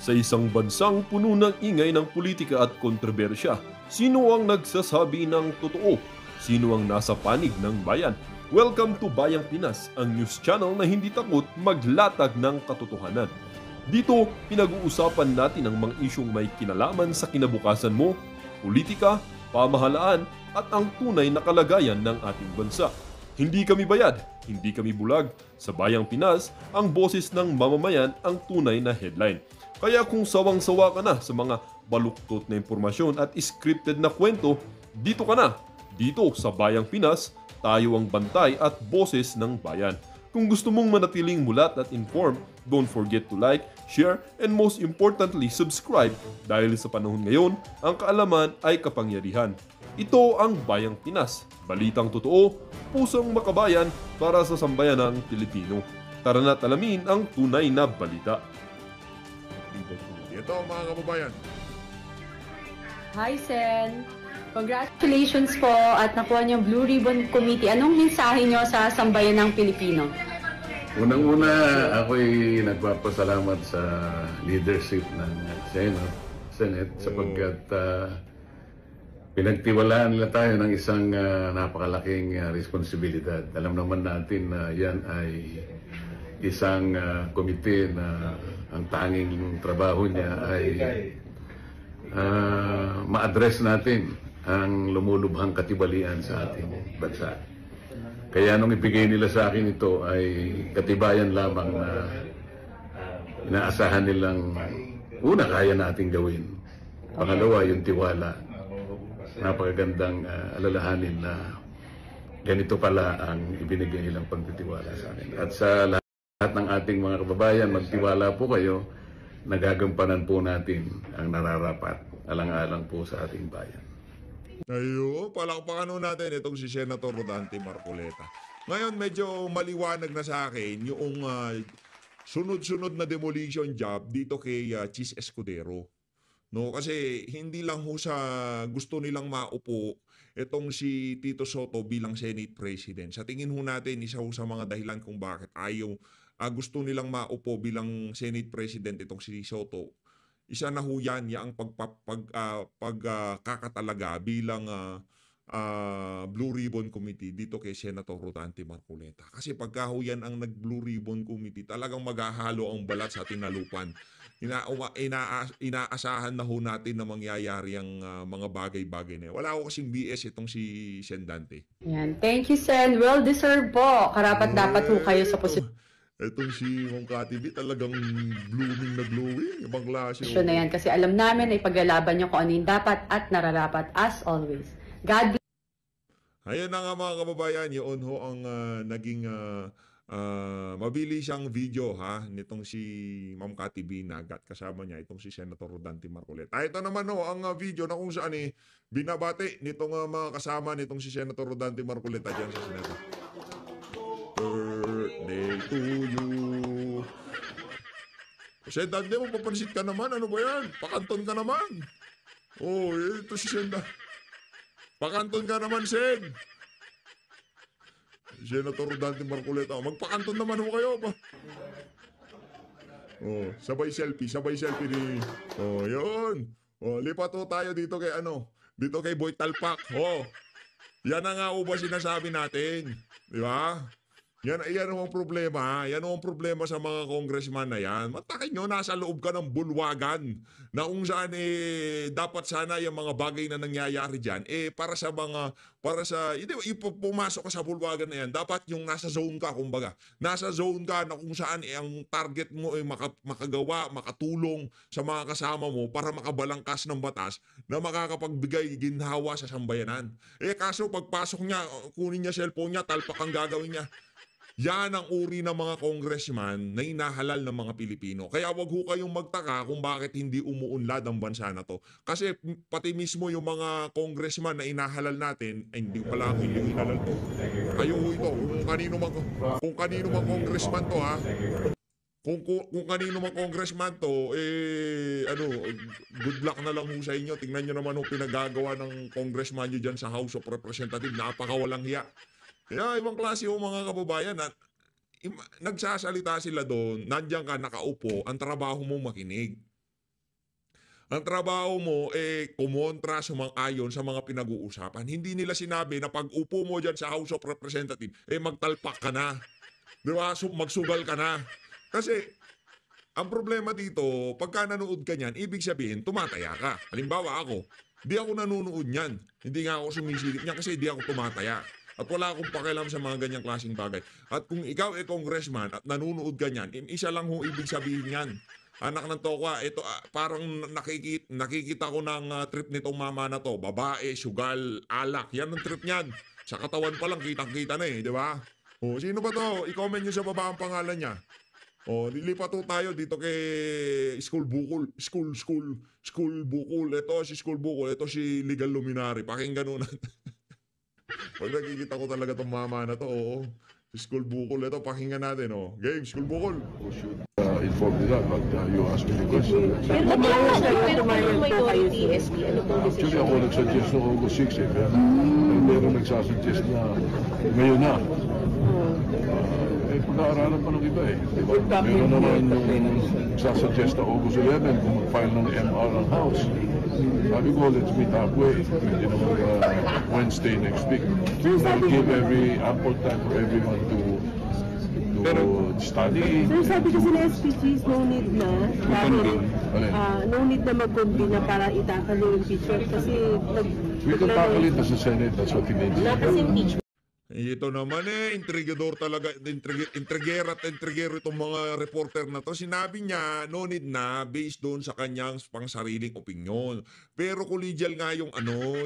Sa isang bansang puno ng ingay ng politika at kontrobersya, sino ang nagsasabi ng totoo? Sino ang nasa panig ng bayan? Welcome to Bayang Pinas, ang news channel na hindi takot maglatag ng katotohanan. Dito, pinag-uusapan natin ang mga isyong may kinalaman sa kinabukasan mo, politika, pamahalaan at ang tunay na kalagayan ng ating bansa. Hindi kami bayad, hindi kami bulag. Sa Bayang Pinas, ang boses ng mamamayan ang tunay na headline. Kaya kung sawang-sawa ka na sa mga baluktot na impormasyon at scripted na kwento, dito ka na. Dito sa Bayang Pinas, tayo ang bantay at boses ng bayan. Kung gusto mong manatiling mulat at informed, don't forget to like, share, and most importantly, subscribe dahil sa panahon ngayon, ang kaalaman ay kapangyarihan. Ito ang Bayang Pinas, balitang totoo, pusong makabayan para sa sambayanang Pilipino. Tara na't alamin ang tunay na balita. Ito mga kababayan. Hi, Sen. Congratulations po at nakuha niyo Blue Ribbon Committee. Anong mensahe niyo sa sambayanang Pilipino? Unang-una, ako'y nagpapasalamat sa leadership ng Senate sapagkat pinagtiwalaan nila tayo ng isang napakalaking responsibilidad. Alam naman natin na yan ay isang komite na ang tanging trabaho niya ay ma-address natin ang lumulubhang katibalian sa ating bansa. Kaya nung ibigay nila sa akin ito ay katibayan lamang na inaasahan nilang una kaya nating gawin. Pangalawa, yung tiwala. Napakagandang alalahanin na ganito pala ang ibinigay nilang pagtitiwala sa akin. At sa lahat ng ating mga kababayan, magtiwala po kayo, nagagampanan po natin ang nararapat, alang-alang po sa ating bayan. Ayun, palakpakan natin itong si Senator Rodante Marcoleta. Ngayon, medyo maliwanag na sa akin yung sunod-sunod na demolition job dito kay Chis Escudero. No, kasi hindi lang ho sa gusto nilang maupo itong si Tito Soto bilang Senate President. Sa tingin ho natin, isa ho sa mga dahilan kung bakit gusto nilang maupo bilang Senate President itong si Soto. Isa na ho yan, ang pagkakatalaga bilang Blue Ribbon Committee dito kay Senator Rodante Marcoleta. Kasi pagka ho yan ang nag-Blue Ribbon Committee, talagang maghahalo ang balat sa tinalupan. Inaasahan na ho natin na mangyayari ang mga bagay-bagay na yan. Wala ho kasing BS itong si Sendante. Yan. Thank you, Sen. Well-deserved po. Karapat-dapat po kayo sa posisyon Itong si Mong Katibi talagang blooming na glowing. Ibang klase. na yan. Kasi alam namin na ipaglalaban niyo kung ano yung dapat at nararapat as always. God bless. Ayan na nga mga kababayan, yun ho ang naging mabilis siyang video nitong si Ma'am Cathy Binag at kasama niya itong si Senator Rodante Marcoleta. Ito naman ho ang video na kung saan binabati nitong mga kasama nitong si Senator Rodante Marcoleta dyan sa Senado. Birthday to you. Sendante mo, papansit ka naman. Ano ba yan? Pakanton ka naman. Oh, ito si Sendante. Pakanton ka naman, Sen. Senator Rodante Marcoleta. Magpakanton naman ho kayo. Oh, sabay selfie ni... Oh, yun. Oh, lipat ho tayo dito kay dito kay Boy Talpak. Oh. Yan na nga ba sinasabi natin. Di ba? Yan ang problema. Yan ang problema sa mga congressman na yan. Matakin nyo, nasa loob ka ng bulwagan na kung saan dapat sana yung mga bagay na nangyayari dyan, pumasok ka sa bulwagan na yan, dapat yung nasa zone ka, kumbaga. Nasa zone ka na kung saan ang target mo ay makagawa, makatulong sa mga kasama mo para makabalangkas ng batas na makakapagbigay ginhawa sa sambayanan. Kaso pagpasok niya, kunin niya cellphone niya, talpak ang gagawin niya. Yan ang uri ng mga congressman na inahalal ng mga Pilipino. Kaya wag ho kayong magtaka kung bakit hindi umuunlad ang bansa na to. Kasi pati mismo yung mga congressman na inahalal natin, ay hindi pala ako yung inhalal to. Kayo ho ito, kung kanino mang congressman to Kung kanino mang congressman to, good luck na lang ho sa inyo. Tingnan nyo naman ho pinagagawa ng congressman nyo dyan sa House of Representatives. Napakawalang hiya. Kaya ibang klase ho mga kababayan, nagsasalita sila doon, nandiyan ka nakaupo, ang trabaho mo makinig. Ang trabaho mo, kumontra, sumang-ayon sa mga pinag-uusapan. Hindi nila sinabi na pag upo mo dyan sa House of Representatives, magtalpak ka na. Di ba? Magsugal ka na. Kasi, ang problema dito, pagka nanood ka niyan, ibig sabihin, tumataya ka. Halimbawa ako, di ako nanonood niyan. Hindi nga ako sumisilip niya kasi di ako tumataya. At wala akong pakialam sa mga ganyang klaseng bagay. At kung ikaw congressman at nanonood ka niyan, isa lang ho ibig sabihin niyan. Anak ng tokwa, ito parang nakikita ko ng trip nitong mama na to. Babae, sugal, alak. Yan ang trip niyan. Sa katawan pa lang, kitang-kita na di ba? O, sino ba to? I-comment nyo sa baba ang pangalan niya. O, lilipat to tayo dito kay School Bukol. School Bukol. Ito si School Bukol. Ito si Legal Luminary. Pakinggan nyo natin. Pag nakikita ko talaga itong mama na to, si School Bukol. Ito, pakinggan natin. Game, School Bukol. Inform nila pag you ask me the question. Pero kung minority SP, ano po Actually, decision? ako nagsuggest noong August 6 pero meron nagsasuggest na ngayon na. Pag-aaralan pa ng iba Diba? Meron naman yung nagsasuggest na August 11 kung mag-file ng MR ang House. Sabi ko, let's meet halfway. Wednesday next week. I'll give ample time for everyone to study. Sir, sabi kasi ng SPGs, no need na. No need na mag-convene na para itakal yung impeachment kasi We can tackle it as a Senate, that's what it needs. impeachment. Ito naman intrigador talaga, intrigero itong mga reporter na to. Sinabi niya, no need na, based doon sa kanyang pangsariling opinyon. Pero collegial nga yung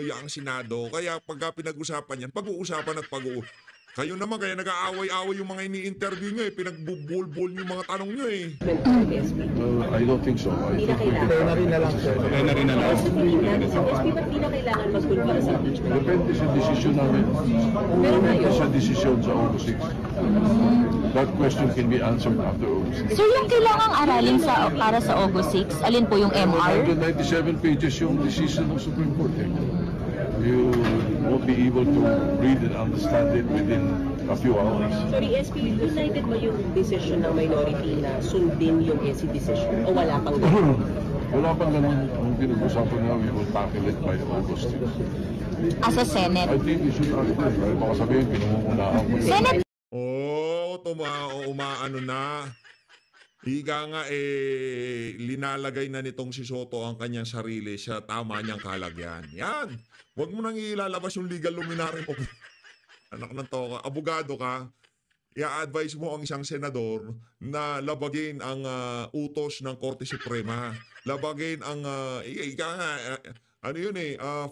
yung Senado. Kaya pagka pinag-usapan yan, pag-uusapan at kayo naman, kaya nag-aaway-aaway yung mga ini-interview nyo pinagbubol-bol yung mga tanong nyo I don't think so. I think we can tackle it as a Senate. SP, ba't di na kailangan mag-convene sa impeachment? Depende sa desisyon namin. Depende sa desisyon sa August 6. That question can be answered after August 6. Sir, yung kailangang aralin para sa August 6, alin po yung MR? 197 pages yung decision ng Supreme Court. You won't be able to read and understand it within a few hours. Sorry, SP, decided ba yung decision ng minority na sundin yung SC decision? O wala pang ganun? Wala pang ganun. Ang pinag-usapan na, we will tackle it by August 6. As a Senate? I think we should tackle it. Dahil baka sabihin, pinungunahan mo yun. Senate? Umaano na. Higa nga linalagay na nitong si Soto ang kanyang sarili sa tama niyang kalagyan. Yan. Huwag mo nang ilalabas yung legal luminary mo. Anak ng toka. Abogado ka. I-advise mo ang isang senador na labagin ang utos ng Korte Suprema. Labagin ang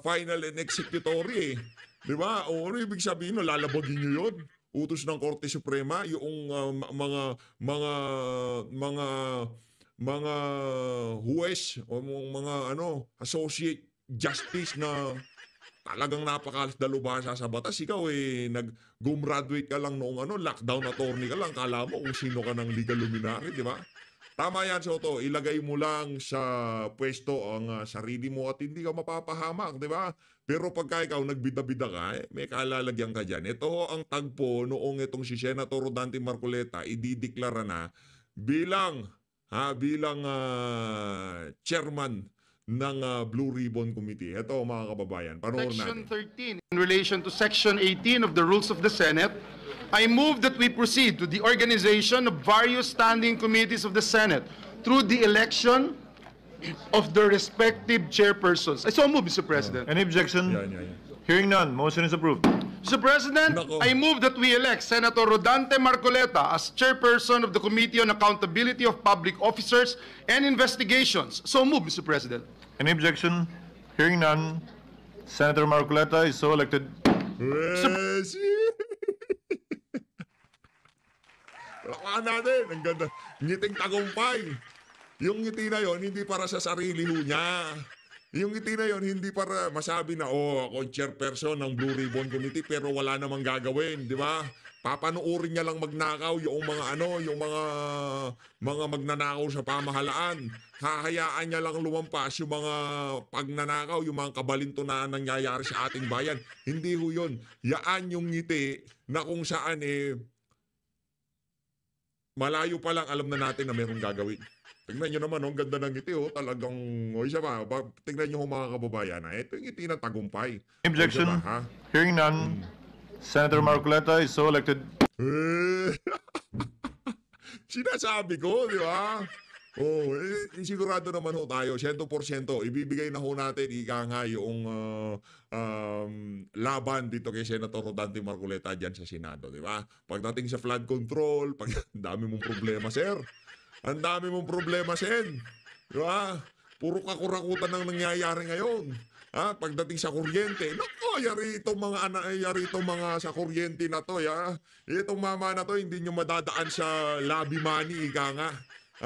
final and executory Di ba? O ano ibig sabihin no, lalabagin niyo yun? Utos ng Korte Suprema, yung mga huwes o mga associate justice na talagang napakadalubhasa sa batas. Ikaw nag-gumraduate ka lang noong lockdown attorney ka lang. Kala mo kung sino ka ng legal luminary, di ba? Tama yan, Soto. Ilagay mo lang sa pwesto ang sarili mo at hindi ka mapapahamak, di ba? Pero pagka ikaw nagbida-bida ka, may kalalagyan ka dyan. Ito ang tagpo noong itong si Senator Rodante Marcoleta idideklara na bilang chairman ng Blue Ribbon Committee. Ito mga kababayan, panoorin Section natin. 13, in relation to Section 18 of the Rules of the Senate, I move that we proceed to the organization of various standing committees of the Senate through the election of the respective chairpersons. I so move, Mr. President. Any objection? Yan. Hearing none, motion is approved. Mr. President, Nako. I move that we elect Senator Rodante Marcoleta as chairperson of the Committee on Accountability of Public Officers and Investigations. So move, Mr. President. Any objection? Hearing none, Senator Marcoleta is so elected. Yes! Lakaan natin. Ang ganda. Ngiting tagumpay. Yung ngiti na yon hindi para sa sarili ho niya. Yung ngiti na yon hindi para masabi na, ako chairperson ng Blue Ribbon Committee pero wala namang gagawin, di ba? Papanoorin niya lang magnakaw yung yung mga magnanakaw sa pamahalaan. Hahayaan niya lang lumampas yung mga pagnanakaw, yung mga kabalinto na nangyayari sa ating bayan. Hindi ho yun. Yaan yung ngiti na kung saan malayo pa lang alam na natin na mayroong gagawin. Tingnan nyo naman, ang ganda ng ngiti, talagang, isa pa, tingnan nyo mga kababayan, ito yung ngiti ng tagumpay. Objection. Diba, ha? Hearing none, Senator Marcoleta is so elected. Sinasabi ko, di ba? Sigurado naman tayo, 100%, ibibigay na natin, ika nga yung laban dito kay Senator Rodante Marcoleta dyan sa Senado, di ba? Pagdating sa flood control, ang dami mong problema, sir. Ang dami mong problema, Sen. Di ba? Puro kakurakutan ang nangyayari ngayon. Pagdating sa kuryente, naku, yari itong mga sa kuryente na to, Itong mama na to, hindi nyo madadaan sa lobby money, ika nga.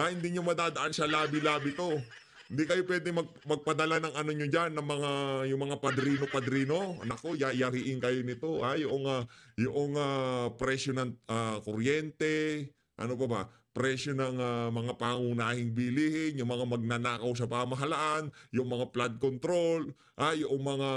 Hindi nyo madadaan sa lobby to. Hindi kayo pwede magpadala ng ano nyo dyan, ng yung mga padrino. Naku, yariin kayo nito. Yung presyo ng kuryente, ano pa ba? Presyo ng mga pangunahing bilihin, yung mga magnanakaw sa pamahalaan, yung mga flood control, yung mga...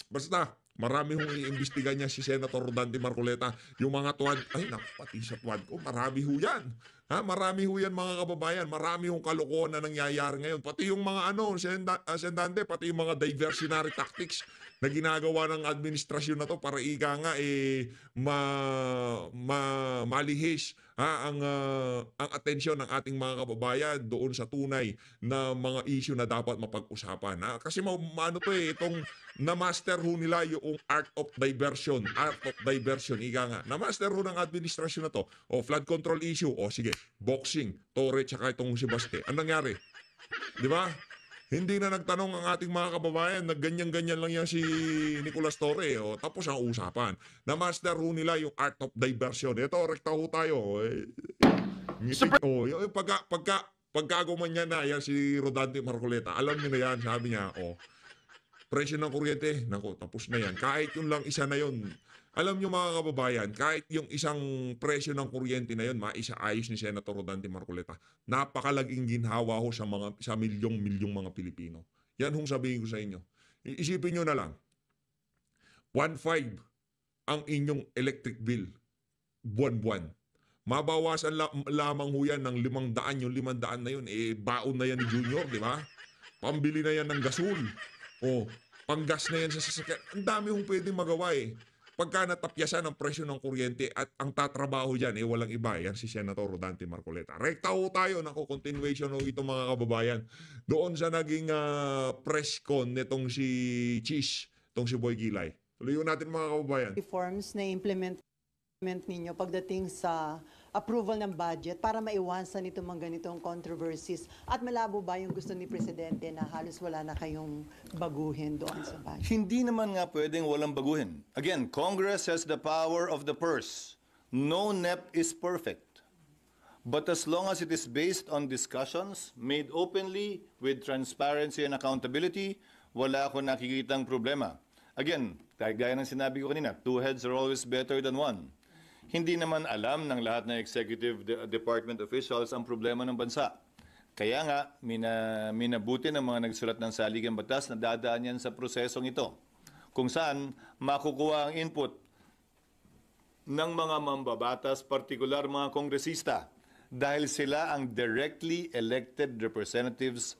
Basta, marami hong iimbestiga niya si Senator Rodante Marcoleta. Yung mga tuwad... Ay, pati sa tuwad ko, marami ho yan. Marami ho yan, mga kababayan. Marami hong kalokohan na nangyayari ngayon. Pati yung mga Sendante, pati yung mga diversionary tactics na ginagawa ng administrasyon na to para ika nga malihis ang atensyon ng ating mga kababayan doon sa tunay na mga issue na dapat mapag-usapan. Kasi itong na-master ho nila yung art of diversion, ika nga. Na-master ho ng administrasyon na to. Flood control issue, sige, boxing, Torre, tsaka itong si Baste. Anong nangyari? Di ba? Hindi na nagtanong ang ating mga kababayan na ganyan-ganyan lang yan si Nicolas Torre. Tapos ang usapan. Na-master ho nila yung art of diversion. Ito, rekta ho tayo. Pagkaguman na yan si Rodante Marcoleta, alam niyo na yan, sabi niya, presyo ng kuryente, naku, tapos na yan. Kahit yung lang isa na yun, alam nyo mga kababayan, kahit yung isang presyo ng kuryente na yun, maisaayos ni Senator Rodante Marcoleta. Napakalaging ginhawa ho sa milyong-milyong mga Pilipino. Yan hong sabihin ko sa inyo. Isipin nyo na lang, 1.5 ang inyong electric bill, buwan-buwan. Mabawasan lamang ho yan ng 500, yung 500 na yun, baon na yan ni Junior, di ba? Pambili na yan ng gasol. Panggas na yan sa sasakyan. Ang dami hong pwedeng magawa Pagka natapyasan ang presyo ng kuryente at ang tatrabaho dyan, walang iba. Yan si Senator Rodante Marcoleta. Rekta ho tayo, continuation ho ito mga kababayan. Doon sa naging press con nitong si Cheese, itong si Boy Gilay. Tuloy natin mga kababayan. Reforms na implement ninyo pagdating sa approval ng budget para maiwasan itong mga ganitong controversies at malabo ba yung gusto ni Presidente na halos wala na kayong baguhin doon sa budget? Hindi naman nga pwedeng walang baguhin. Again, Congress has the power of the purse. No NEP is perfect. But as long as it is based on discussions made openly with transparency and accountability, wala akong nakikitang problema. Again, gaya ng sinabi ko kanina, two heads are always better than one. Hindi naman alam ng lahat ng executive department officials ang problema ng bansa. Kaya nga, minabuti ng mga nagsulat ng saligang batas na dadaan yan sa prosesong ito, kung saan makukuha ang input ng mga mambabatas, partikular mga kongresista, dahil sila ang directly elected representatives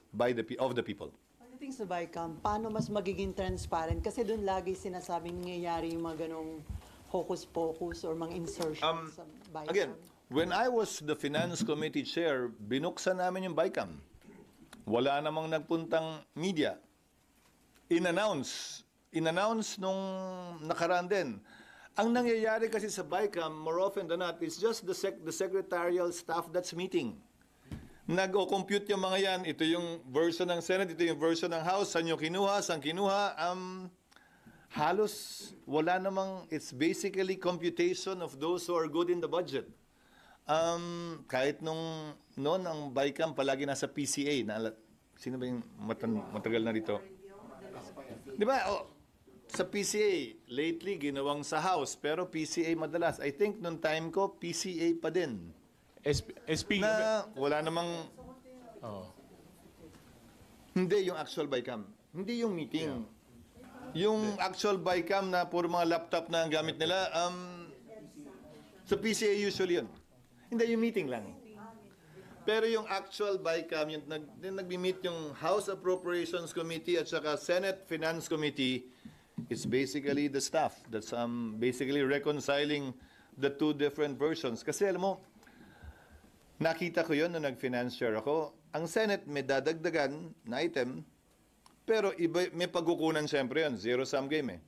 of the people. Pagdating sa BICAM, paano mas magiging transparent? Kasi doon lagi sinasabing nangyayari yung mga ganong hocus-pocus or mga insertions sa BICAM. Again, when I was the Finance Committee Chair, binuksan namin yung BICAM. Wala namang nagpuntang media. In-announce nung nakaraan din. Ang nangyayari kasi sa BICAM, more often than not, is just the secretarial staff that's meeting. Nag-o-compute yung mga yan. Ito yung version ng Senate, ito yung version ng House. Saan yung kinuha, saan kinuha. Halos wala namang, it's basically computation of those who are good in the budget. Kahit noon ang BICAM palagi nasa PCA. Sino ba yung matagal na rito? Di ba? Sa PCA, lately ginawang sa House, pero PCA madalas. I think noong time ko, PCA pa din. Na wala namang... Hindi yung actual BICAM. Hindi yung meeting. Yeah. Yung actual BICAM na puro mga laptop na ang gamit nila, sa PCA usually yun. Hindi, yung meeting lang. Pero yung actual BICAM, yung nag-meet yung House Appropriations Committee at saka Senate Finance Committee, it's basically the staff that's basically reconciling the two different versions. Kasi alam mo, nakita ko yun nung nag-finance share ako. Ang Senate may dadagdagan na item, pero iba, may pagkukunan siyempre yun. Zero-sum game eh.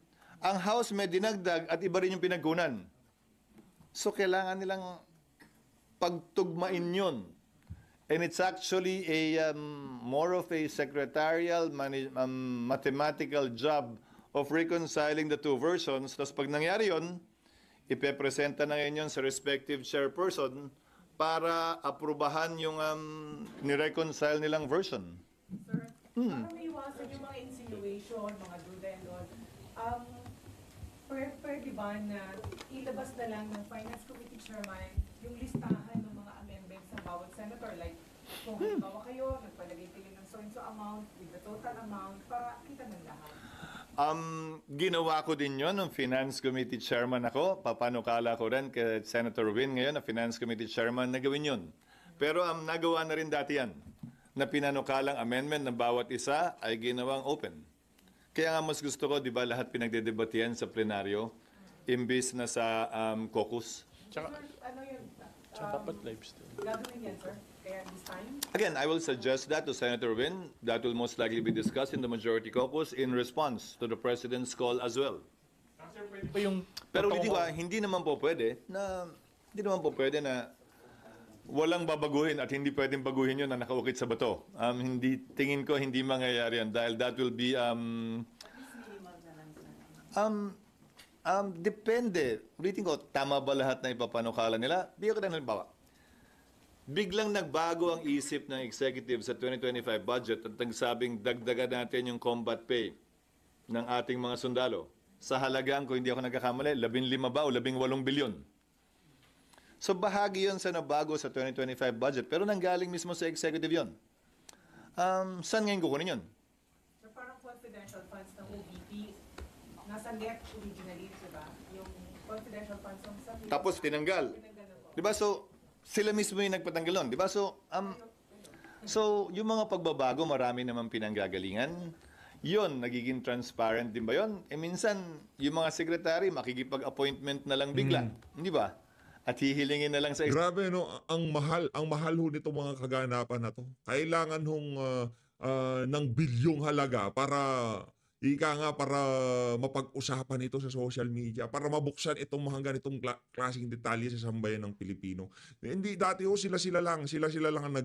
Ang House may dinagdag at iba rin yung pinagkunan. So kailangan nilang pagtugmain yun. And it's actually a more of a secretarial mathematical job of reconciling the two versions. Tapos pag nangyari yun, ipepresenta na ngayon yun sa respective chairperson para aprubahan yung ni-reconcile nilang version. Sir, para maiwasan yung mga insinuation, mga duda and all, pwede ba na ilabas na lang ng Finance Committee Chairman yung listahan ng mga amendments ng bawat senator? Like, kung halimbawa kayo, nagpalagay kayo ng so-and-so amount with the total amount para kita ng lahat. Ginawa ko din yon ng Finance Committee Chairman ako. Papanukala ko rin kay Senator Win ngayon na Finance Committee Chairman na gawin yun. Pero nagawa na rin dati yan na pinanukalang amendment ng bawat isa ay ginawang open. Kaya nga mas gusto ko, di ba, lahat pinagdedebatihan sa plenaryo imbis na sa caucus. Sir, ano yun? Dapat live stream. Gagawin yan, sir? Kaya this time? Again, I will suggest that to Senator Win. That will most likely be discussed in the majority caucus in response to the President's call as well. Pero hindi naman po pwede na walang babaguhin at hindi pwedeng baguhin yun na nakaukit sa bato. Tingin ko hindi mangyayari yan dahil that will be depende. Ulitin ko, tama ba lahat na ipapanukala nila? Bigyan ko na halimbawa. Biglang nagbago ang isip ng executive sa 2025 budget at nagsabing dagdagan natin yung combat pay ng ating mga sundalo. Sa halagang, kung hindi ako nagkakamali, 15 ba o 18 bilyon. So bahagi yun sa nabago sa 2025 budget pero nanggaling mismo sa executive yun. Saan ngayon kukunin yun? So parang confidential funds ng OVP, nasa NEP originally, diba? Yung confidential funds ng sa... Tapos tinanggal. Diba? So, sila mismo yung nagpatanggal nun. Diba? So, yung mga pagbabago, marami naman pinanggagalingan. Yun, nagiging transparent din ba yun? Minsan, yung mga secretary, makikipag-appointment na lang bigla. Di ba? At hihilingin na lang sa... Grabe, no? Ang mahal ho nito mga kaganapan na to. Kailangan hong ng bilyong halaga para para mapag-usapan ito sa social media, para mabuksan itong mga ganitong klaseng detalye sa sambayan ng Pilipino. Hindi, dati ho sila lang ang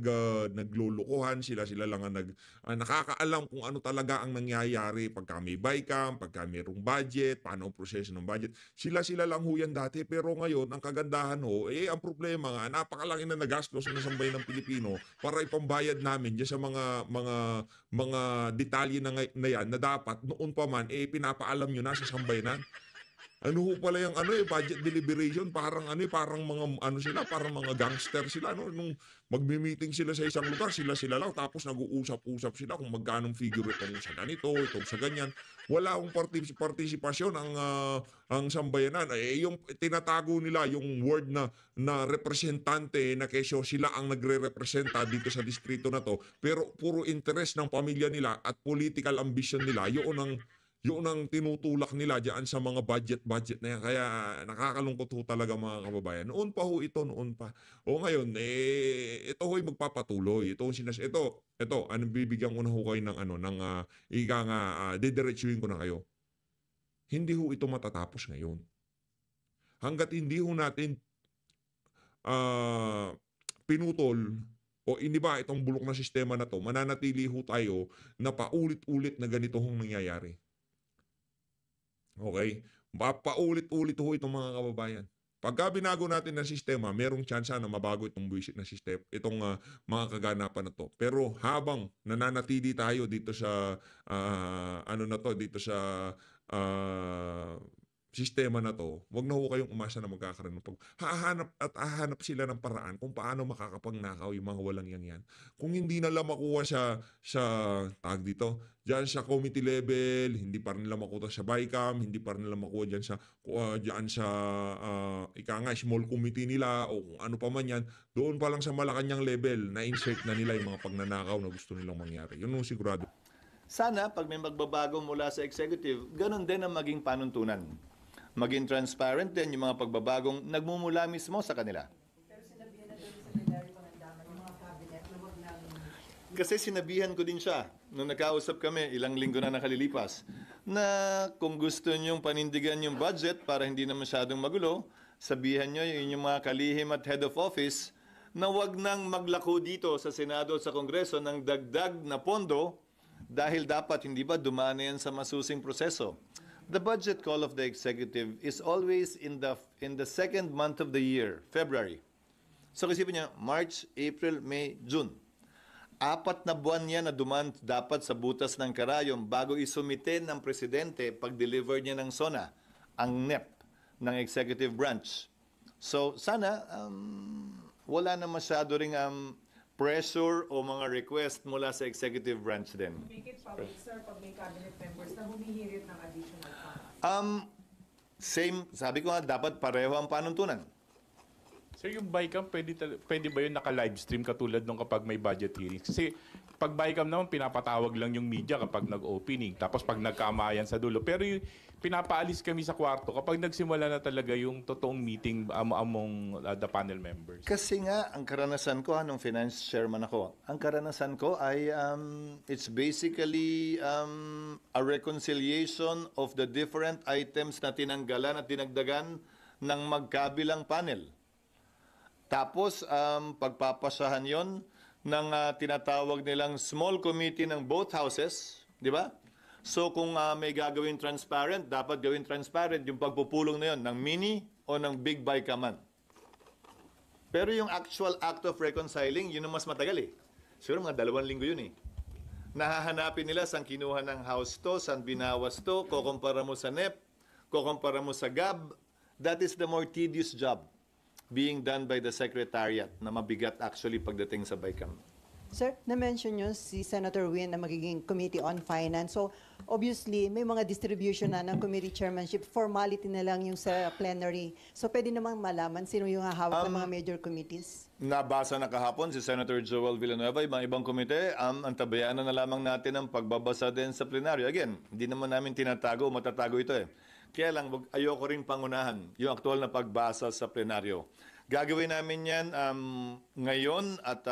naglulukuhan, sila lang ang nakakaalam kung ano talaga ang nangyayari pagka may BICAM, pagka mayroong budget, paano ang proseso ng budget. Sila lang ho yan dati, pero ngayon, ang kagandahan ho, ang problema nga, napakalaki na nagastos ng sambayan ng Pilipino para ipambayad namin dyan sa mga detalye na yan na dapat noon pa man, pinapaalam nyo na sa sambayanan. Ano ho pala yung budget deliberation, parang sila, parang mga gangster sila, no? Nung magmi-meeting sila sa isang lugar, sila lang, tapos nag-uusap-usap sila kung magkanong figure itong sa ganito, itong sa ganyan. Wala akong partisipasyon ang sambayanan. Yung tinatago nila, yung word na representante, na kesyo sila ang nagre-representa dito sa distrito na to, pero puro interest ng pamilya nila at political ambition nila, yun ang tinutulak nila dyan sa mga budget na yan. Kaya nakakalungkot ho talaga mga kababayan. Noon pa ho ito, noon pa. O ngayon, ito ho'y magpapatuloy. Ito, bibigyan ko na ho kayo ng didiretsuhin ko na kayo. Hindi ho ito matatapos ngayon. Hanggat hindi ho natin pinutol o iniba itong bulok na sistema na to, mananatili ho tayo na paulit-ulit na ganito hong nangyayari. Okay? Paulit-ulit ho itong mga kababayan. Pagka binago natin ng sistema, merong tsansa na mabago itong buwisit na sistema, itong mga kaganapan na to. Pero habang nananatili tayo dito sa dito sa sistema na to, wag na ho kayong umasa na magkakaroon ng hahanap sila ng paraan kung paano makakapagnakaw yung mga walang yan. Kung hindi nila makuha sa tag dito, diyan sa committee level, hindi pa rin nila makuha sa BICAM, hindi pa rin nila makuha diyan sa small committee nila o kung ano pa man yan, doon pa lang sa Malacanang level, na-insert na nila yung mga pagnanakaw na gusto nilang mangyari. Yun ang sigurado. Sana, pag may magbabago mula sa executive, ganun din ang maging panuntunan. Maging transparent din yung mga pagbabagong nagmumula mismo sa kanila. Pero sinabihan na doon sa Secretary Pangandaman, yung mga cabinet, na wag nang... Kasi sinabihan ko din siya, nung nakausap kami, ilang linggo na nakalilipas, na kung gusto niyong panindigan yung budget para hindi na masyadong magulo, sabihan niyo yung mga kalihim at head of office na wag nang maglako dito sa Senado at sa Kongreso ng dagdag na pondo dahil dapat hindi ba dumaan na yan sa masusing proseso. The budget call of the executive is always in the second month of the year, February. So isipin niyo, March, April, May, June. 4 na buwan yan na dumaan dapat sa butas ng karayom bago isumite ng presidente pag-deliver niya ng SONA, ang NEP ng executive branch. So sana wala na masyado ring pressure o mga request mula sa executive branch din. Make it public, sir, pag may cabinet members na humihirit ng additional funds. Same, sabi ko nga, dapat pareho ang panuntunan. Sir, yung BICAM, pwede ba yun naka-livestream katulad nung kapag may budget hearings? Kasi pag BICAM naman, pinapatawag lang yung media kapag nag-opening. Tapos pag nagkamayan sa dulo. Pero yung pinapaalis kami sa kwarto kapag nagsimula na talaga yung totoong meeting among the panel members. Kasi nga, ang karanasan ko, nung finance chairman ako, ang karanasan ko ay it's basically a reconciliation of the different items na tinanggalan at dinagdagan ng magkabilang panel. Tapos, pagpapasahan yon ng tinatawag nilang small committee ng both houses, di ba? So kung may gagawin transparent, dapat gawin transparent yung pagpupulong na yun ng mini o ng big BICAM. Pero yung actual act of reconciling, yun ang mas matagal eh. Siguro mga 2 linggo yun eh. Nahahanapin nila saan kinuha ng house to, saan binawas to, kukumpara mo sa NEP, kukumpara mo sa GAB. That is the more tedious job being done by the Secretariat na mabigat actually pagdating sa BICAM. Sir, na-mention nyo si Senator Win na magiging Committee on Finance. So, obviously, may mga distribution na ng committee chairmanship. Formality na lang yung sa plenary. So, pwede namang malaman sino yung hahawak ng mga major committees? Nabasa na kahapon si Senator Joel Villanueva, ibang komite, antabayanan na lamang natin ang pagbabasa din sa plenaryo. Again, hindi naman namin tinatago o matatago ito eh. Kaya lang, ayoko rin pangunahan yung aktual na pagbasa sa plenaryo. Gagawin namin yan ngayon at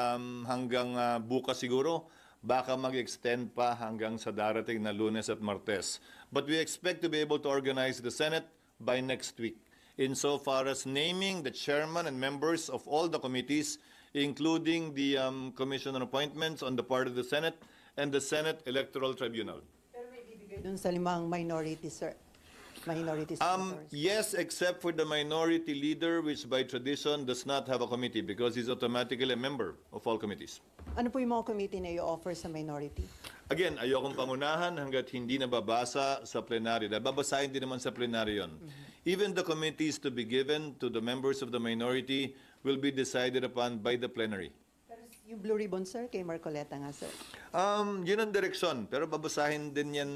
hanggang bukas siguro. Baka mag-extend pa hanggang sa darating na Lunes at Martes. But we expect to be able to organize the Senate by next week, insofar as naming the chairman and members of all the committees, including the commission on appointments on the part of the Senate and the Senate Electoral Tribunal. Pero may bibigay dun sa 5 minorities, sir. Yes, except for the minority leader, which by tradition does not have a committee because he's automatically a member of all committees. Ano po yung mga committee na i-offer sa minority? Again, ayokong pangunahan hanggat hindi nababasa sa plenaryo. Babasahin din naman sa plenaryo yun. Even the committees to be given to the members of the minority will be decided upon by the plenary. Yung Blue Ribbon, sir, kay Marcoleta nga, sir. Yun ang direksyon, pero babasahin din yan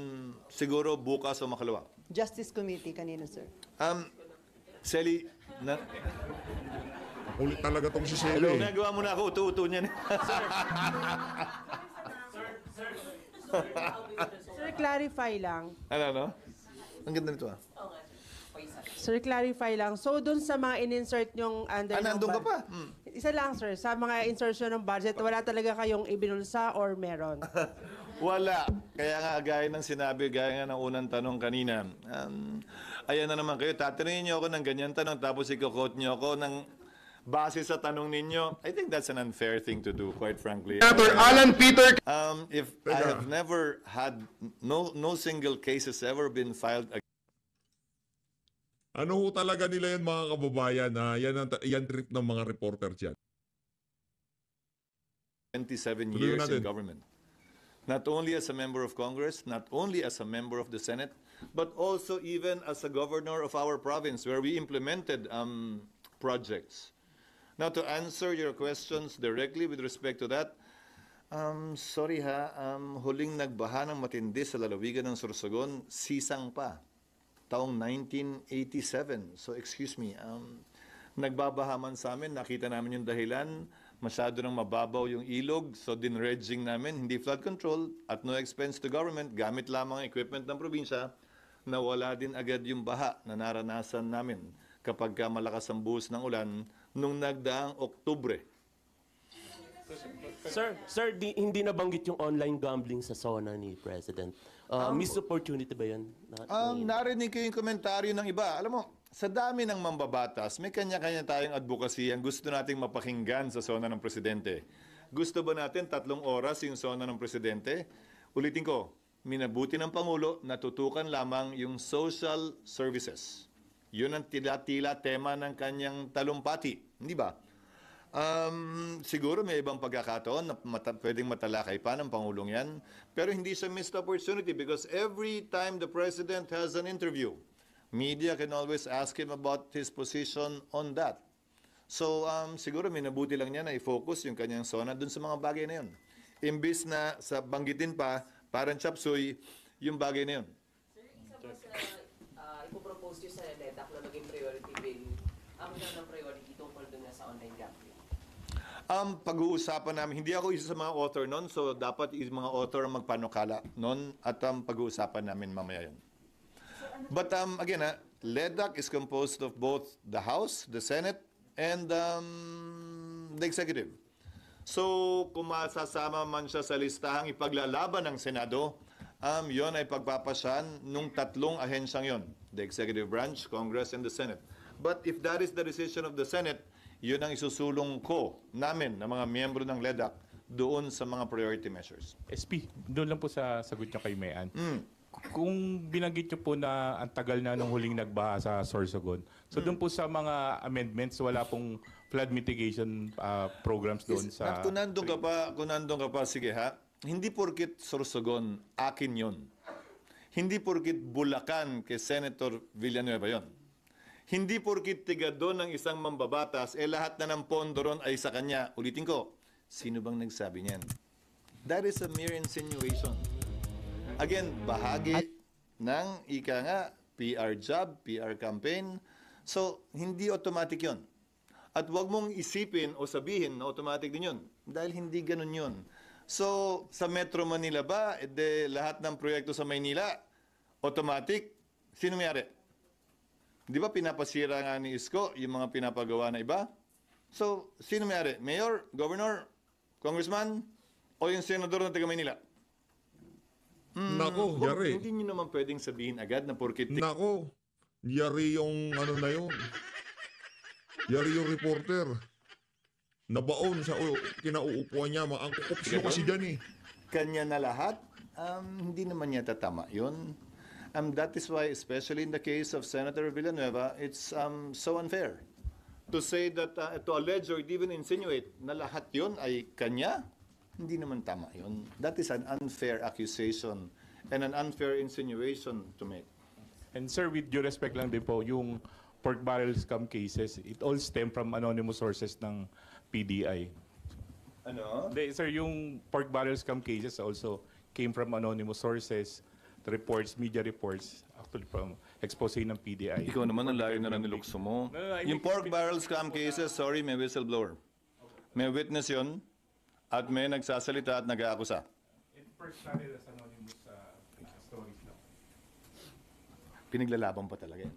siguro bukas o makalawa. Justice Committee, kanino, sir? Sally, Ulit talaga tong si Sally. hello, nagawa mo na ako, uto-uto niyan. Sir, clarify lang. Ano? Ang ganda nito Sir, clarify lang. So, dun sa mga in-insert nyong under nandun ka pa? Isa lang, sir. Sa mga insertion ng budget, wala talaga kayong ibinulsa or meron? Wala. Kaya nga, gaya ng sinabi, gaya nga ng unang tanong kanina, ayan na naman kayo, tatanungin niyo ako ng ganyan tanong, tapos i-quote niyo ako ng base sa tanong ninyo. I think that's an unfair thing to do, quite frankly. Senator Alan Peter. If I have never had, no single case has ever been filed against. Ano ho talaga nila yan mga kababayan? Yan trip ng mga reporter dyan. 27 years in government. not only as a member of Congress, not only as a member of the Senate, but also even as a governor of our province where we implemented projects. Now, to answer your questions directly with respect to that, sorry ha, huling nagbaha ng matindi sa lalawigan ng Sorsogon, sisang pa, taong 1987. So, excuse me, nagbabaha man sa amin, nakita namin yung dahilan, masyado nang mababaw yung ilog, so dinredging namin, hindi flood control, at no expense to government, gamit lamang ang equipment ng probinsya, nawala din agad yung baha na naranasan namin kapag malakas ang buhos ng ulan nung nagdaang Oktubre. Sir, hindi nabanggit yung online gambling sa SONA ni President. Missed opportunity ba yun? Narinig ko yung komentaryo ng iba. Alam mo, sa dami ng mambabatas, may kanya-kanya tayong advocacy ang gusto nating mapakinggan sa SONA ng Presidente. Gusto ba natin 3 oras yung SONA ng Presidente? Ulitin ko, minabuti ng Pangulo na tutukan lamang yung social services. Yun ang tila-tila tema ng kanyang talumpati. Hindi ba? Siguro may ibang pagkakataon na pwedeng matalakay pa ng Pangulong yan. Pero hindi siya missed opportunity because every time the President has an interview, media can always ask him about his position on that. So, siguro minabuti lang niya na i-focus yung kanyang SONA dun sa mga bagay na yun. Imbis na sa banggitin pa, parang chapsuy, yung bagay na yun. Sir, isa po sa ipopropose nyo sa LEDAC na maging priority bill, ang ng priority tungkol dun sa online gambling. Pag-uusapan namin, hindi ako isa sa mga author nun, so dapat yung mga author ang magpanukala nun at pag-uusapan namin mamaya yun. But again, LEDAC is composed of both the House, the Senate, and the Executive. So, kung masasama man siya sa listahang ipaglalaban ng Senado, yon ay pagpapasyan nung 3 ahensyang yon, the Executive Branch, Congress, and the Senate. But if that is the decision of the Senate, yun ang isusulong ko namin ng mga miyembro ng LEDAC doon sa mga priority measures. SP, doon lang po sa sagot niya kay Mayan. Kung binanggit niyo po na ang tagal na nung huling nagbaha sa Sorsogon, so doon po sa mga amendments, wala pong flood mitigation programs doon sa... Kung nandun ka pa, sige ha, hindi porkit Sorsogon, akin yon. Hindi porkit Bulacan kay Senator Villanueva yon. Hindi porkit tiga doon ng isang mambabatas, lahat na ng pondo ron ay sa kanya. Ulitin ko, sino bang nagsabi niyan? That is a mere insinuation. Again, bahagi ng ika nga, PR job, PR campaign. So, hindi automatic yon. At huwag mong isipin o sabihin na automatic din yun. Dahil hindi ganun yun. So, sa Metro Manila ba, lahat ng proyekto sa Maynila, automatic, sino mayari? Di ba pinapasira nga ni Isko yung mga pinapagawa na iba? So, sino mayari? Mayor, Governor, Congressman, o yung Senador ng taga Maynila? Nako, yari. Hindi nyo naman pwedeng sabihin agad na porkit... Nako, yari yung ano na yun. Yari yung reporter. Nabaon sa kinauupuan niya. Ang kukupsyo kasi dyan eh. Kanya na lahat? Hindi naman yata tama yun. That is why, especially in the case of Senator Villanueva, it's so unfair to say that, to allege or even insinuate na lahat yun ay kanya. Hindi naman tama yun. That is an unfair accusation and an unfair insinuation to make. And sir, with due respect lang din po, yung pork barrel scam cases, it all stem from anonymous sources ng PDI. Ano? Sir, yung pork barrel scam cases also came from anonymous sources, reports, media reports, actually from expose ng PDI. Ikaw naman ang layo na nilukso mo. Yung pork barrel scam cases, sorry, may whistleblower. May witness yun, at may nagsasalita at nag-aakusa. It first started as anonymous stories lang. Pinaglalaban pa talaga yan.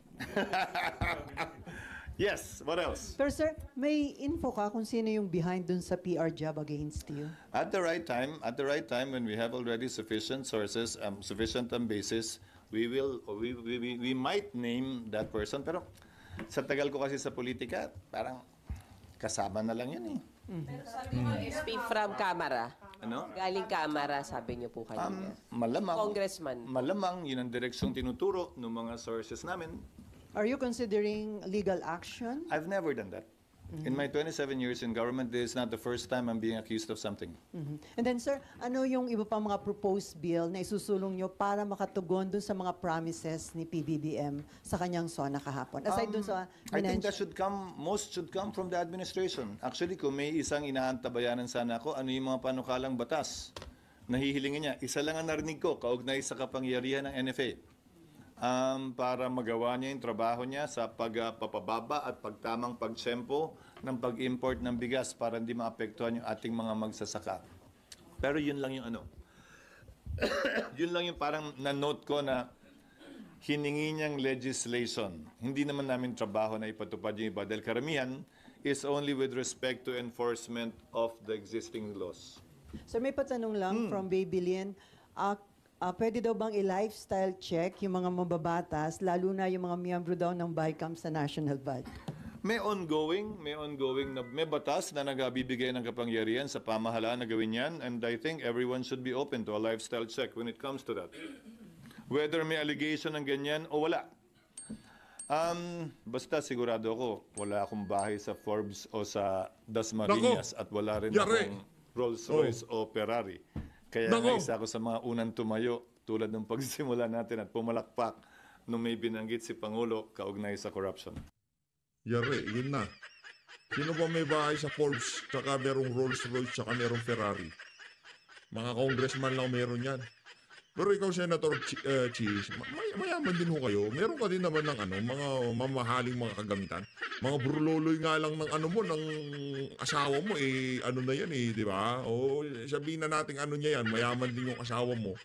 Yes, what else? Pero sir, may info ka kung sino yung behind dun sa PR job against you? At the right time, when we have already sufficient sources, sufficient basis, we might name that person. Pero sa tagal ko kasi sa politika, parang kasama na lang yun eh. Pero sabi mo, SP from Kamara. Ano? Galing Kamara, sabi niyo po kanina. Malamang. Congressman. Malamang, yun ang direksyong tinuturo ng mga sources namin. Are you considering legal action? I've never done that. In my 27 years in government, this is not the first time I'm being accused of something. And then, sir, ano yung iba pang mga proposed bill na isusulong nyo para makatugon dun sa mga promises ni PBBM sa kanyang SONA kahapon? Aside dun sa I think that most should come from the administration. Actually, kung may isang inaantabayanan sana ako, ano yung mga panukalang batas na hihilingin niya? Isa lang ang narinig ko, kaugnay sa kapangyarihan ng NFA. Para magawa niya yung trabaho niya sa pagpapababa at pagtamang pagtsempo ng pag-import ng bigas para hindi maapektuhan yung ating mga magsasaka. Pero yun lang yung yun lang yung parang na-note ko na hiningi niyang legislation. Hindi naman namin trabaho na ipatupad yung iba dahil karamihan is only with respect to enforcement of the existing laws. Sir, may patanong lang from Babylin. Pwede daw bang i-lifestyle check yung mga mababatas, lalo na yung mga miyembro daw ng BICAM sa national body? May ongoing may batas na nagbibigay ng kapangyarihan sa pamahalaan na gawin yan, and I think everyone should be open to a lifestyle check when it comes to that. Whether may allegation ng ganyan o wala. Basta sigurado ako, wala akong bahay sa Forbes o sa Dasmariñas at wala rin akong Rolls Royce o Ferrari. Kaya isa ako sa mga unang tumayo tulad ng pagsisimula natin at pumalakpak nung may binanggit si Pangulo kaugnay sa corruption. Yari, yun na. Sino ba may bahay sa Forbes, tsaka merong Rolls Royce, tsaka merong Ferrari? Mga congressman lang meron yan. Pero ikaw, Senator Cheese, mayaman din ho kayo. Meron ka din naman ng mga mamahaling mga kagamitan. Mga burloloy nga lang ng ng asawa mo, na yan di ba? O sabihin na natin niya yan, mayaman din yung asawa mo.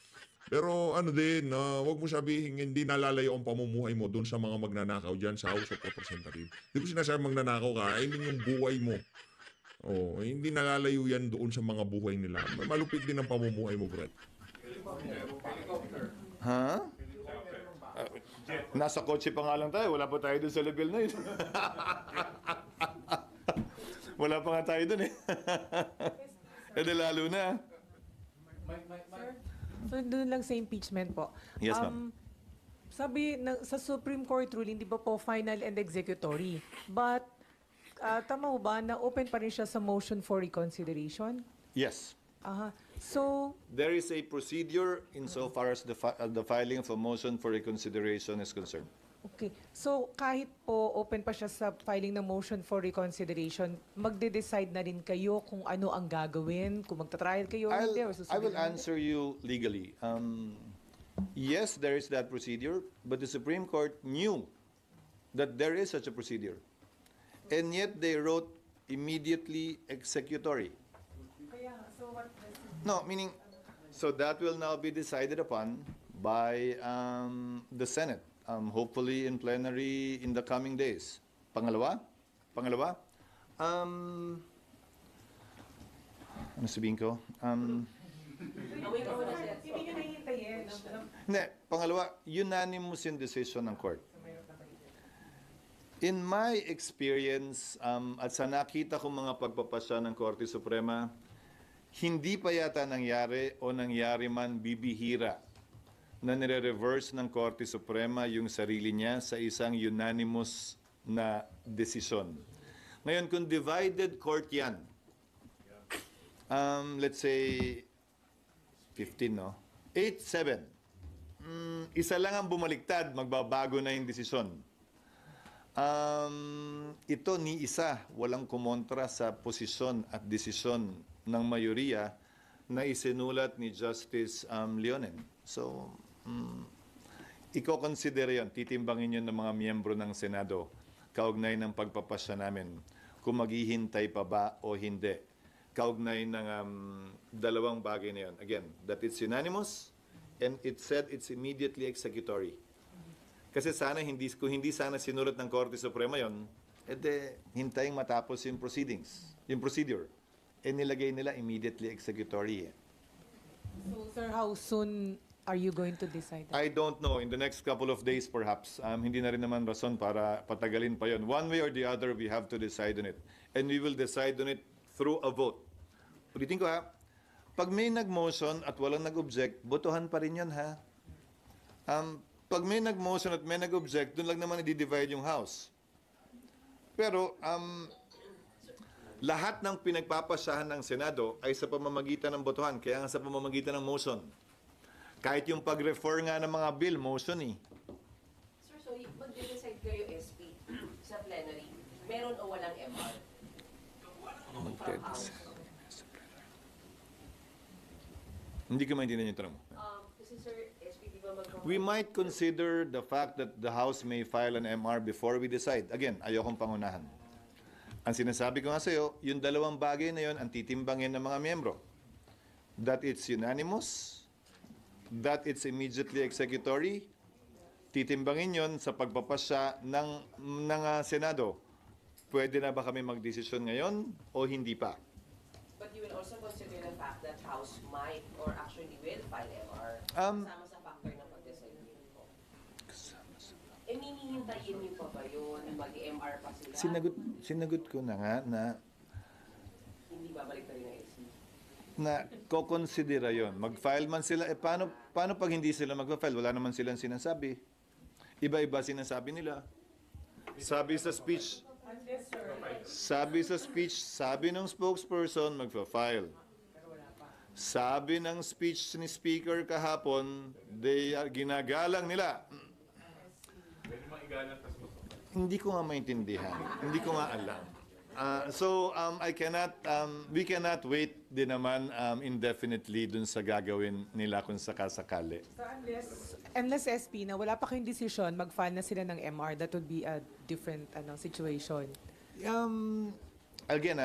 Pero wag mo sabihin hindi nalalayo ang pamumuhay mo doon sa mga magnanakaw dyan sa House of Representatives. Hindi ko sinasabi magnanakaw ka, I mean yung buhay mo. Hindi nalalayo yan doon sa mga buhay nila. Malupit din ang pamumuhay mo, Brett. Ha? Nasa kotse pa nga lang tayo. Wala pa tayo dun sa level na yun. Wala pa nga tayo dun lalo na. So, doon lang sa impeachment po. Yes, ma'am. Sabi sa Supreme Court ruling, di ba po final and executory? But, tama ba na open pa rin siya sa motion for reconsideration? Yes. So, there is a procedure insofar as the filing of a motion for reconsideration is concerned. okay. So, kahit po open pa siya sa filing ng motion for reconsideration, magde-decide na rin kayo kung ano ang gagawin, kung magta-trial kayo o hindi, or I will answer you legally. Yes, there is that procedure, but the Supreme Court knew that there is such a procedure. And yet they wrote immediately executory. So what No, meaning, so that will now be decided upon by the Senate, hopefully in plenary in the coming days. Pangalawa, ano sabihin ko? Hindi nyo nahihintayin. Hindi, pangalawa, unanimous yung decision ng court. In my experience, at sa nakita kong mga pagpapasya ng Korte Suprema, hindi pa yata nangyari o nangyari man bibihira na nire-reverse ng Korte Suprema yung sarili niya sa isang unanimous na desisyon. Ngayon, kung divided court yan, let's say 15, no? 8-7. Isa lang ang bumaliktad, magbabago na yung desisyon. Ito ni isa, walang kumontra sa posisyon at desisyon ng mayoriya na isinulat ni Justice Leonen. So, i-consider yun, titimbangin yun ng mga miyembro ng Senado kaugnay ng pagpapasya namin kung maghihintay pa ba o hindi. Kaugnay ng dalawang bagay na yun. Again, that it's unanimous and it said it's immediately executory. Kasi sana, kung hindi sana sinulat ng Korte Suprema yun, hintayin matapos yung proceedings, yung procedure. Nilagay nila immediately executory. So, sir, how soon are you going to decide that? I don't know. In the next couple of days, perhaps. Hindi na rin naman rason para patagalin pa yon. One way or the other, we have to decide on it. And we will decide on it through a vote. Ulitin ko pag may nag-motion at walang nag-object, botohan pa rin yun Pag may nag-motion at may nag-object, doon lang naman i-divide yung House. Pero, Lahat ng pinagpapasyahan ng Senado ay sa pamamagitan ng botohan, kaya nga sa pamamagitan ng motion. Kahit yung pag-refer nga ng mga bill, motion eh. Sir, so mag-decide kayo SP sa plenary, meron o walang MR? Hindi ko maintindihan yung tanong mo. Kasi sir, SP, di ba We might consider the fact that the House may file an MR before we decide. Again, ayokong pangunahan. Ang sinasabi ko nga sa'yo, yung dalawang bagay na yun ang titimbangin ng mga miyembro. That it's unanimous, that it's immediately executory, titimbangin yon sa pagpapasya ng Senado. Pwede na ba kami magdesisyon ngayon o hindi pa? But you will also consider the fact that House might or actually will file MR kasama sa factor ng pag-decide yun po. Minihintayin niyo pa ba yun? Mag-MR pa sila? Sinagot ko na nga na Hindi babalik pa rin ang SP. na kokonsidera yon. Mag-file man sila, paano pag hindi sila mag-file? Wala naman silang sinasabi. Iba-iba sinasabi nila. Sabi sa speech, sabi ng spokesperson, mag-file. Sabi ng speech ni Speaker kahapon, ginagalang nila. Hindi ko nga maintindihan. Hindi ko nga alam. We cannot wait din naman indefinitely dun sa gagawin nila kung sakasakali. So unless SP na wala pa kayong desisyon, mag-file na sila ng MR, that would be a different situation. Again,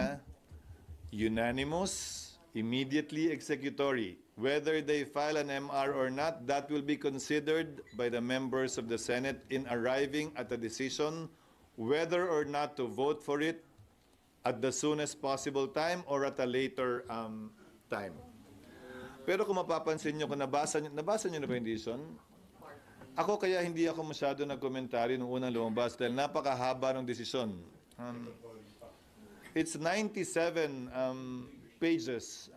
unanimous, immediately executory. Whether they file an MR or not, that will be considered by the members of the Senate in arriving at a decision whether or not to vote for it at the soonest possible time or at a later time. Pero kung mapapansin nyo, kung nabasa nyo na ba yung decision? Ako kaya hindi ako masyado nagkomentaryo nung unang lumabas dahil napakahaba ng desisyon. It's 97 pages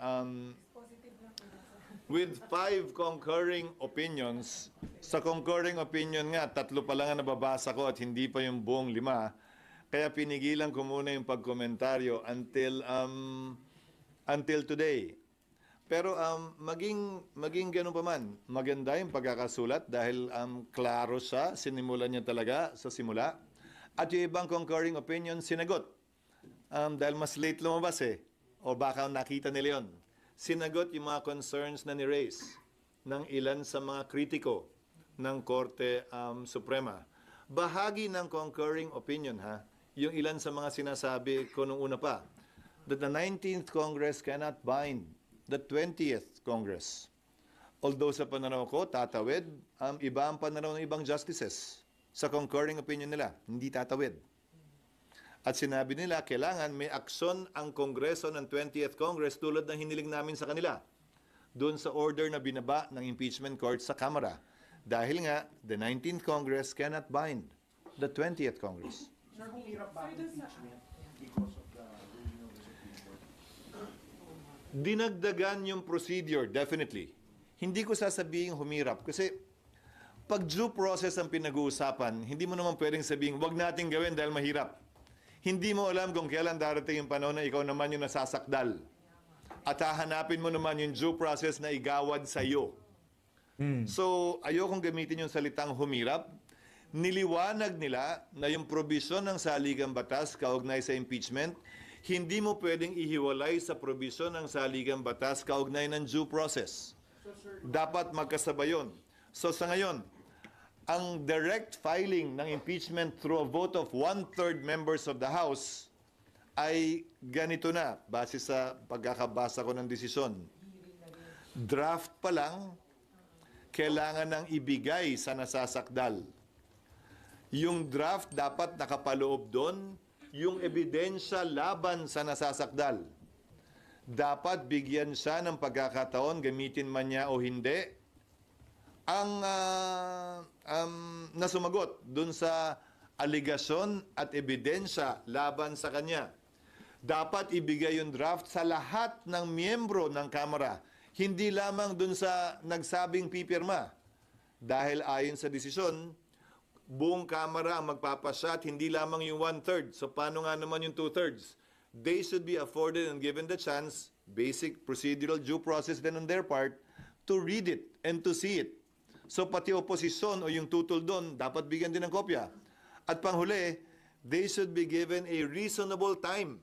with 5 concurring opinions. Sa concurring opinion nga, 3 pa lang ang nababasa ko at hindi pa yung buong 5. Kaya pinigilan ko muna yung pagkomentaryo until today. Pero maging ganun pa man, maganda yung pagkakasulat dahil klaro siya, sinimulan niya talaga sa simula. At yung ibang concurring opinion, sinagot. Dahil mas late lumabas o baka nakita nila yun. Sinagot yung mga concerns na ni-raise ng ilan sa mga kritiko ng Korte Suprema. Bahagi ng concurring opinion, yung ilan sa mga sinasabi ko nung una pa, that the 19th Congress cannot bind the 20th Congress. Although sa pananaw ko, tatawid, iba ang pananaw ng ibang justices sa concurring opinion nila, hindi tatawid. At sinabi nila, kailangan may aksyon ang Kongreso ng 20th Congress tulad ng hiniling namin sa kanila doon sa order na binaba ng impeachment court sa Kamara. Dahil nga, the 19th Congress cannot bind the 20th Congress. Sir, kung hirap ba ang impeachment because of the ruling of the Supreme Court? Dinagdagan yung procedure, definitely. Hindi ko sasabihin humirap kasi pag due process ang pinag-uusapan, hindi mo naman pwedeng sabihin, wag natin gawin dahil mahirap. Hindi mo alam kung kailan darating yung panahon na ikaw naman yung nasasakdal. At hahanapin mo naman yung due process na igawad sa iyo. So, ayokong gamitin yung salitang humirap. Niliwanag nila na yung probisyon ng saligang batas kaugnay sa impeachment, hindi mo pwedeng ihiwalay sa probisyon ng saligang batas kaugnay ng due process. Dapat magkasabay yun. So, sa ngayon, ang direct filing ng impeachment through a vote of 1/3 members of the House ay ganito na, base sa pagkakabasa ko ng desisyon. Draft pa lang, kailangan nang ibigay sa nasasakdal. Yung draft dapat nakapaloob doon, yung ebidensya laban sa nasasakdal. Dapat bigyan siya ng pagkakataon, gamitin man niya o hindi, ang nasumagot dun sa aligasyon at ebidensya laban sa kanya. Dapat ibigay yung draft sa lahat ng miyembro ng Kamara, hindi lamang dun sa nagsabing pipirma. Dahil ayon sa desisyon, buong Kamara ang magpapasya at hindi lamang yung 1/3. So paano nga naman yung 2/3? they should be afforded and given the chance, basic procedural due process then on their part, to read it and to see it. So pati oposisyon o yung tutol doon, dapat bigyan din ng kopya. At panghuli, they should be given a reasonable time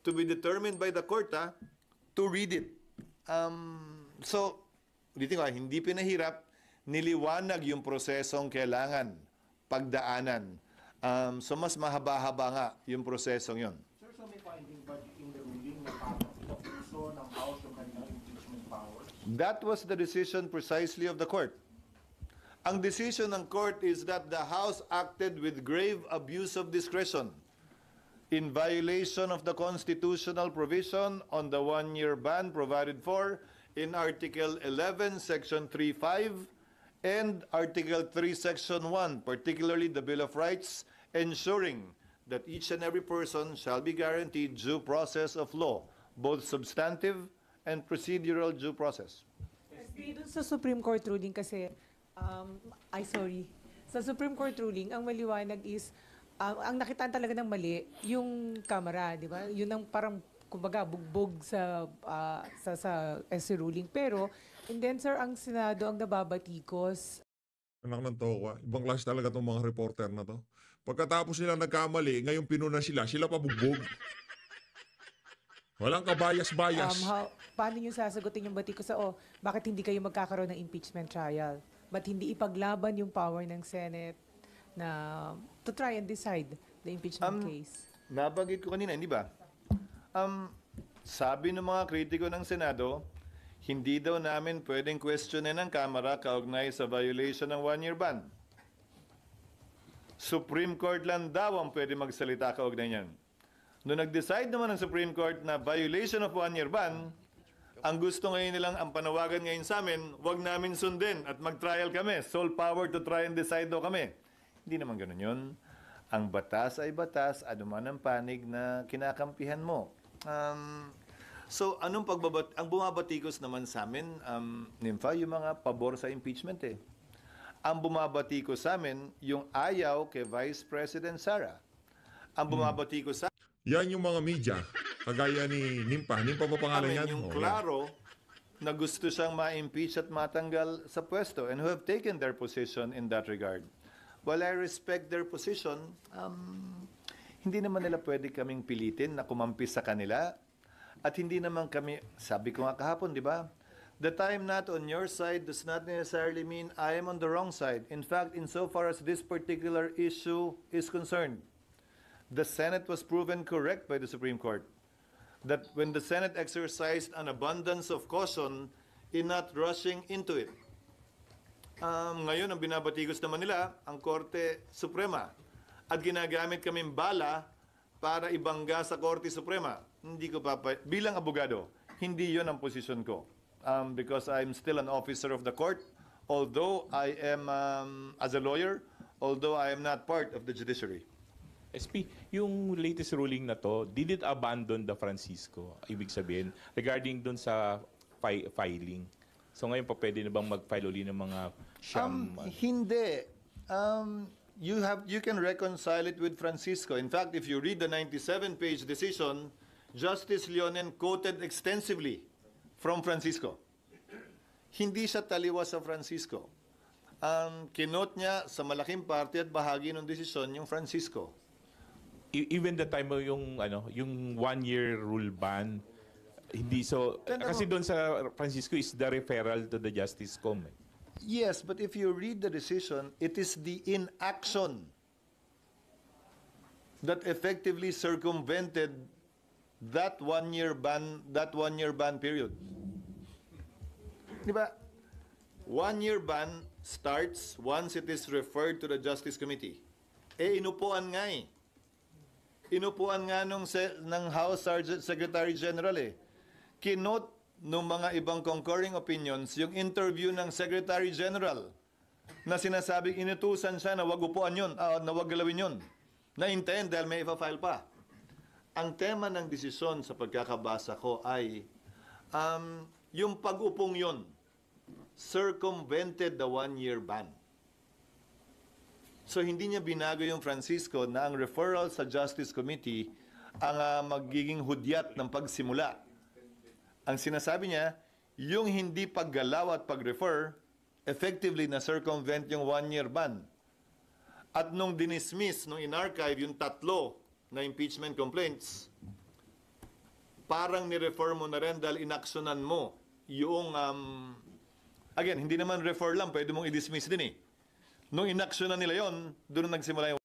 to be determined by the court to read it. So, dito nga, hindi pinahirap, niliwanag yung prosesong kailangan pagdaanan. So, mas mahaba-haba nga yung prosesong yon. Sir, so may finding ba in the ruling na parang so ng House yung kanilang impeachment powers? That was the decision precisely of the court. Ang decision ng court is that the House acted with grave abuse of discretion in violation of the constitutional provision on the one-year ban provided for in Article 11, Section 3.5 and Article 3, Section 1, particularly the Bill of Rights, ensuring that each and every person shall be guaranteed due process of law, both substantive and procedural due process. Doon sa Supreme Court ruling kasi, sa Supreme Court ruling, ang maliwanag is, ang nakitaan talaga ng mali, yung camera, di ba? Yun ang parang, kumbaga, bugbog sa SC ruling. Pero, and then, sir, ang Senado ang nababatikos. Anak ng toka. Ibang klase talaga itong mga reporter na to. Pagkatapos nila nagkamali, ngayon pinuna sila pa bugbog. Walang kabayas-bayas. Paano nyo sasagutin yung batikos sa, bakit hindi kayo magkakaroon ng impeachment trial? Ba't hindi ipaglaban yung power ng Senate na to try and decide the impeachment case? Nabanggit ko kanina, hindi ba? Sabi ng mga kritiko ng Senado, hindi daw namin pwedeng questionin ng Kamara kaugnay sa violation ng one-year ban. Supreme Court lang daw ang pwede magsalita kaugnay niyan. Noong nag-decide naman ng Supreme Court na violation of one-year ban, ang gusto ngayon nilang, ang panawagan ngayon sa amin, wag namin sundin at mag-trial kami. Sole power to try and decide daw kami. Hindi naman ganun yun. Ang batas ay batas, anuman ang panig na kinakampihan mo. So, ang bumabatikos naman sa amin, Nympha, yung mga pabor sa impeachment Ang bumabatikos sa amin, yung ayaw kay Vice President Sara. Ang bumabatikos sa Yan yung mga media. Kagaya ni Nympha. Nympha ba pangalan yan? Yung klaro na gusto siyang ma-impeach at matanggal sa pwesto and who have taken their position in that regard. While I respect their position, hindi naman nila pwede kaming pilitin na kumampi sa kanila. At hindi naman kami, sabi ko nga kahapon, di ba? The time not on your side does not necessarily mean I am on the wrong side. In fact, insofar as this particular issue is concerned, the Senate was proven correct by the Supreme Court that when the Senate exercised an abundance of caution in not rushing into it. Ngayon, ang binabatikos naman nila, ang Korte Suprema. At ginagamit kaming bala para ibangga sa Korte Suprema. Hindi ko bilang abogado, hindi yon ang posisyon ko. Because I'm still an officer of the court, although I am, as a lawyer, although I am not part of the judiciary. SP, yung latest ruling na to, did it abandon the Francisco? Ibig sabihin, regarding dun sa filing. So ngayon pa pwede na bang mag-file uli ng mga sham? Hindi. You can reconcile it with Francisco. In fact, if you read the 97-page decision, Justice Leonen quoted extensively from Francisco. Hindi siya taliwas sa Francisco. Kinote niya sa malaking parte at bahagi ng desisyon yung Francisco. Even the time yung one-year rule ban, hindi so kasi doon sa Francisco is the referral to the Justice Com. Yes, but if you read the decision, it is the inaction that effectively circumvented that one-year ban period. Di ba? One-year ban starts once it is referred to the Justice Committee. Inupuan nga Inupuan nga ng House Secretary General Kinote ng mga ibang concurring opinions yung interview ng Secretary General na sinasabing inutusan siya na wag upuan yun, na wag galawin yun. Na-intend dahil may ipa-file pa. Ang tema ng desisyon sa pagkakabasa ko ay yung pag-upong yun circumvented the one-year ban. So hindi niya binago yung Francisco na ang referral sa Justice Committee ang magiging hudyat ng pagsimula. Ang sinasabi niya, yung hindi paggalaw at pag-refer, effectively na circumvent yung 1-year ban. At nung dinismiss, nung in-archive yung 3 na impeachment complaints, parang ni-refer mo na rin dahil inaksyonan mo yung, again, hindi naman refer lang, pwede mong i-dismiss din eh. Nung inaksyonan nila yon, doon nagsimula yung